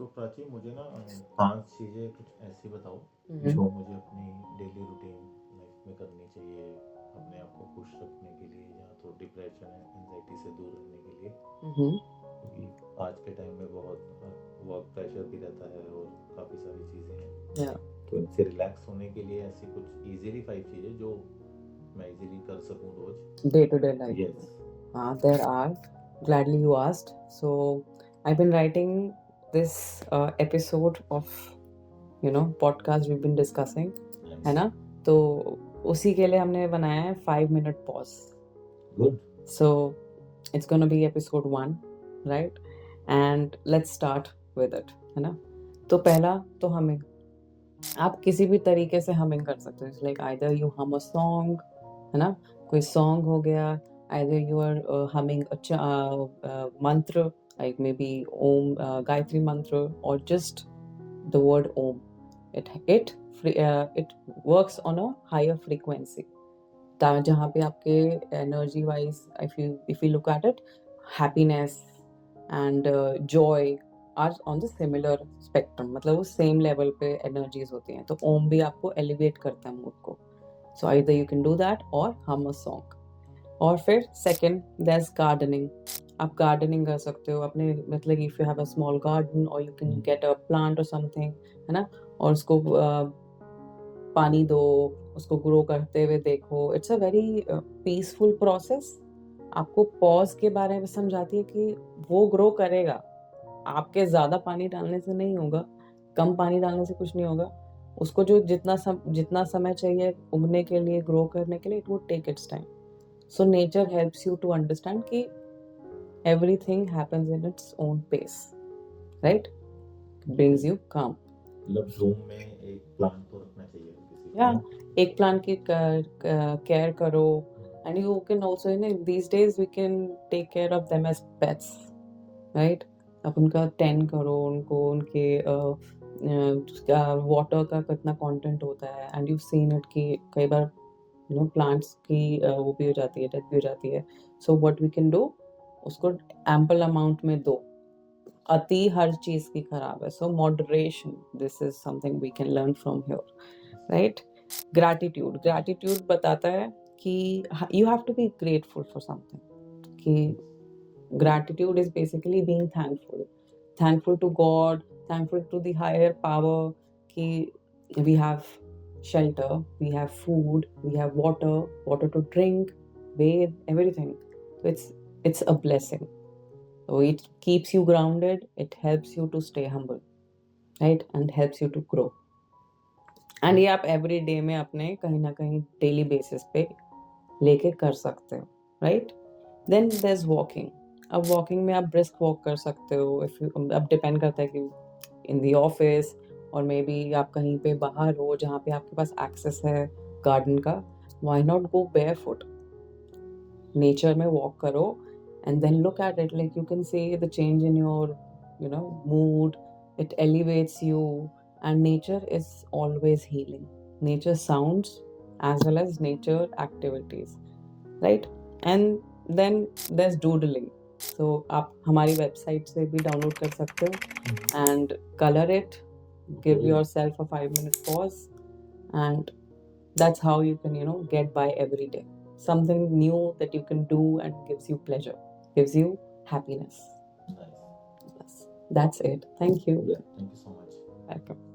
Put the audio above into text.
तो प्राची मुझे ना 5 चीज़ें कुछ ऐसी बताओ जो मुझे अपनी डेली रूटीन लाइफ में करनी चाहिए अपने आप को खुश रखने के लिए या तो डिप्रेशन एंजाइटी से दूर रहने के लिए, क्योंकि आज के टाइम में बहुत वर्क प्रेशर भी रहता है और काफ़ी सारी चीज़ें हैं। Yeah. तो इनसे रिलैक्स होने के लिए ऐसी कुछ इजीली 5 चीज़ें जो मैं इजीली कर सकूं रोज। Day-to-day life. Yes. There are. Gladly you asked. So I've been writing this episode of podcast we've been discussing, है ना? तो उसी के लिए हमने बनाया है 5-minute pause. Good. So it's gonna be episode 1, right? And let's start with it, है ना? तो पहला तो हमिंग. आप किसी भी तरीके से हमिंग कर सकते हो. लाइक आइदर यू हम अ सॉन्ग, है ना? कोई सॉन्ग हो गया. आइदर यू आर हमिंग मंत्र, like maybe Om, Gayatri mantra, or just the word Om. It works on a higher frequency. जहाँ पे आपके energy wise, if you look at it, happiness and joy are on the similar spectrum. मतलब वो same level पे energies होती हैं. तो ओम भी आपको elevate करता है mood को. So either you can do that or hum a song. और फिर second, there's gardening. आप gardening कर सकते हो अपने, मतलब if you have a small garden or you can get a plant or something, है ना? और उसको पानी दो, उसको ग्रो करते हुए देखो. It's a very peaceful process. आपको पॉज के बारे में समझाती है कि वो ग्रो करेगा. आपके ज़्यादा पानी डालने से नहीं होगा, कम पानी डालने से कुछ नहीं होगा. उसको जो जितना समय चाहिए उगने के लिए, ग्रो करने के लिए, it would take its time. So nature helps you to understand कि everything happens in its own pace, right? Brings you calm. मतलब रूम में एक प्लांट तो रखना चाहिए किसी या एक प्लांट की केयर करो. And you can also, these days we can take care of them as pets, right? आप उनका टेंड करो, उनको उनके वाटर का कितना कंटेंट होता है. एंड यू सीन इट कि कई बार प्लांट्स की वो भी हो जाती है, डेथ भी हो जाती है. So what we can do, उसको एम्पल अमाउंट में दो. अति हर चीज की खराब है. So moderation, this is something we can learn from here, right? Gratitude बताता है कि you have to be grateful for something. कि gratitude is basically being thankful to God, thankful to the higher power कि we have shelter, we have food, we have water to drink, bathe, everything. So it's a blessing. So it keeps you grounded, it helps you to stay humble, right? And helps you to grow. And ये आप every day में अपने कहीं ना कहीं daily basis पे लेके कर सकते हो, right? Then there is walking. अब वॉकिंग में आप ब्रिस्क वॉक कर सकते हो. इफ यू, अब डिपेंड करता है कि इन द ऑफिस और मे बी आप कहीं पे बाहर हो जहाँ पे आपके पास एक्सेस है गार्डन का. Why not go barefoot, nature में वॉक करो and then look at it. Like you can see the change in your mood. It elevates you, and nature is always healing. Nature sounds as well as nature activities, right? And then there's doodling. So आप हमारी website से भी download कर सकते हो and color it. Give yourself a 5-minute pause, and that's how you can get by every day. Something new that you can do and gives you pleasure, gives you happiness. Nice. That's it. Thank you. Yeah, thank you so much. Welcome.